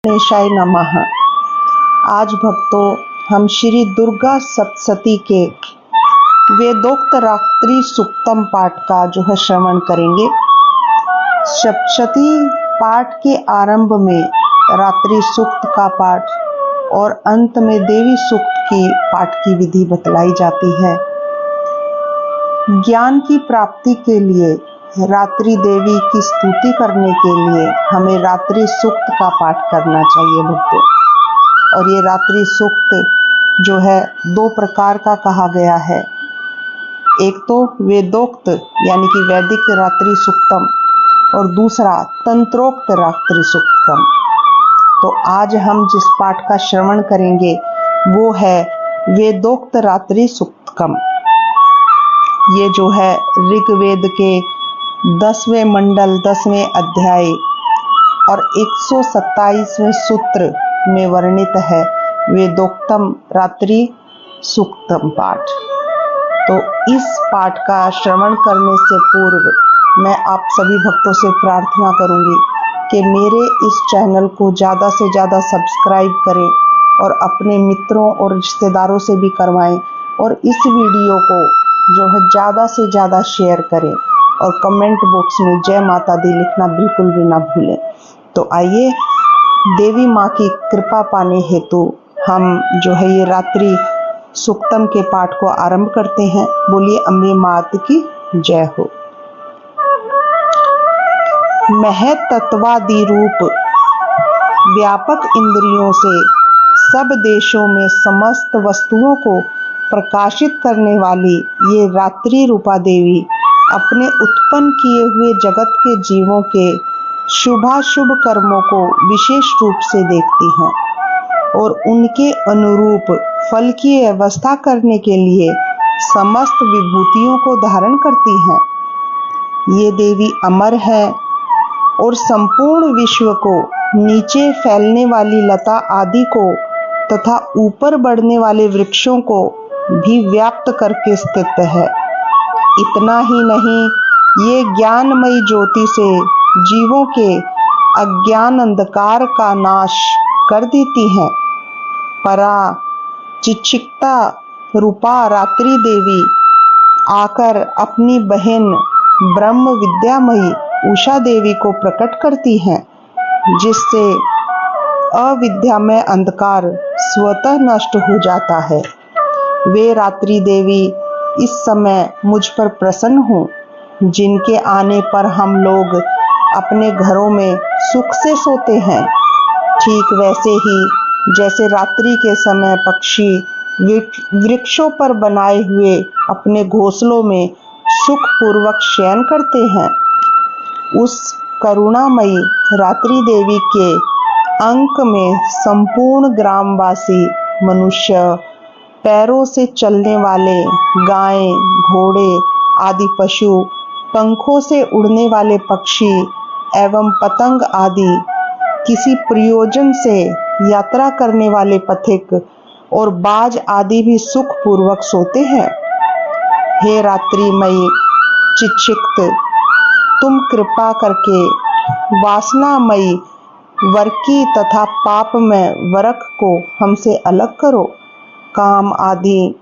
गणेशाय नमः। आज भक्तों हम श्री दुर्गा सप्तशती के वेदोक्त रात्रि सूक्तम पाठ का श्रवण करेंगे। सप्तशती पाठ के आरंभ में रात्रि सूक्त का पाठ और अंत में देवी सूक्त की पाठ की विधि बतलाई जाती है। ज्ञान की प्राप्ति के लिए, रात्रि देवी की स्तुति करने के लिए हमें रात्रि सूक्त का पाठ करना चाहिए भक्तों। और ये रात्रि सूक्त जो है दो प्रकार का कहा गया है। एक तो वेदोक्त यानी कि वैदिक रात्रि सूक्तम और दूसरा तंत्रोक्त रात्रि सूक्तम। तो आज हम जिस पाठ का श्रवण करेंगे वो है वेदोक्त रात्रि सूक्तम। ये जो है ऋग्वेद के 10वें मंडल 10वें अध्याय और 127वें सूत्र में वर्णित है वेदोक्तम रात्रि सूक्तम पाठ। तो इस पाठ का श्रवण करने से पूर्व मैं आप सभी भक्तों से प्रार्थना करूंगी कि मेरे इस चैनल को ज़्यादा से ज़्यादा सब्सक्राइब करें और अपने मित्रों और रिश्तेदारों से भी करवाएं और इस वीडियो को जो है ज़्यादा से ज़्यादा शेयर करें और कमेंट बॉक्स में जय माता दी लिखना बिल्कुल भी ना भूलें। तो आइए देवी माँ की कृपा पाने हेतु हम जो है ये रात्रि सूक्तम के पाठ को आरंभ करते हैं। बोलिए अम्बे मात की जय हो। महतत्वादि रूप व्यापक इंद्रियों से सब देशों में समस्त वस्तुओं को प्रकाशित करने वाली ये रात्रि रूपा देवी अपने उत्पन्न किए हुए जगत के जीवों के शुभाशुभ कर्मों को विशेष रूप से देखती हैं और उनके अनुरूप फल की व्यवस्था करने के लिए समस्त विभूतियों को धारण करती हैं। ये देवी अमर है और संपूर्ण विश्व को, नीचे फैलने वाली लता आदि को तथा ऊपर बढ़ने वाले वृक्षों को भी व्याप्त करके स्थित है। इतना ही नहीं, ये ज्ञानमयी ज्योति से जीवों के अज्ञान अंधकार का नाश कर देती है। परा चिक्षिक्ता रूपा रात्रि देवी आकर अपनी बहन ब्रह्म विद्यामयी उषा देवी को प्रकट करती हैं, जिससे अविद्यामय अंधकार स्वतः नष्ट हो जाता है। वे रात्रि देवी इस समय मुझ पर प्रसन्न हो, जिनके आने पर हम लोग अपने घरों में सुख से सोते हैं। ठीक वैसे ही जैसे रात्रि के समय पक्षी वृक्षों पर बनाए हुए अपने घोंसलों में सुखपूर्वक शयन करते हैं, उस करुणामयी रात्रि देवी के अंक में संपूर्ण ग्रामवासी मनुष्य, पैरों से चलने वाले गायें, घोड़े आदि पशु, पंखों से उड़ने वाले पक्षी एवं पतंग आदि, किसी प्रयोजन से यात्रा करने वाले पथिक और बाज आदि भी सुखपूर्वक सोते हैं। हे रात्रिमयी चिक्षिक्त, तुम कृपा करके वासनामयी वर्की तथा पापमय वरक को हमसे अलग करो। काम आदि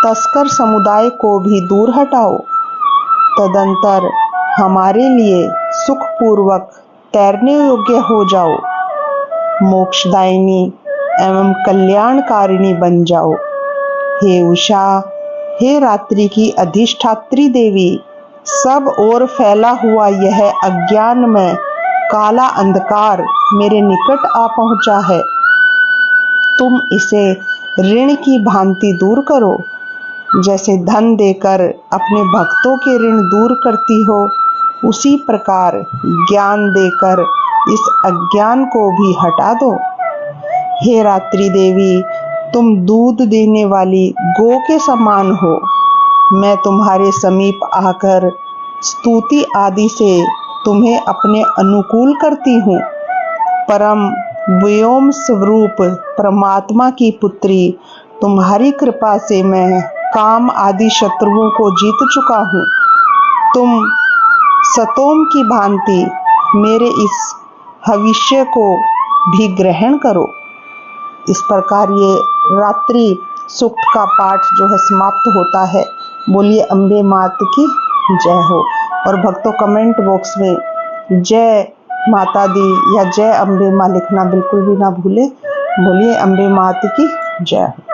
तस्कर समुदाय को भी दूर हटाओ। तदंतर हमारे लिए सुखपूर्वक तैरने योग्य हो जाओ। मोक्षदायिनी एवं कल्याणकारिणी बन जाओ। हे उषा, हे रात्रि की अधिष्ठात्री देवी, सब ओर फैला हुआ यह अज्ञान में काला अंधकार मेरे निकट आ पहुंचा है। तुम इसे ऋण की भांति दूर करो। जैसे धन देकर अपने भक्तों के ऋण दूर करती हो, उसी प्रकार ज्ञान देकर इस अज्ञान को भी हटा दो। हे रात्रि देवी, तुम दूध देने वाली गौ के समान हो। मैं तुम्हारे समीप आकर स्तुति आदि से तुम्हें अपने अनुकूल करती हूँ। परम व्योम स्वरूप परमात्मा की पुत्री, तुम्हारी कृपा से मैं काम आदि शत्रुओं को जीत चुका हूँ। तुम सतोम की भांति मेरे इस भविष्य को भी ग्रहण करो। इस प्रकार ये रात्रि सूक्त का पाठ जो है समाप्त होता है। बोलिए अम्बे मात की जय हो। और भक्तों कमेंट बॉक्स में जय माता दी या जय अम्बे माँ लिखना बिल्कुल भी ना भूले। बोलिए अम्बे मात की जय हो।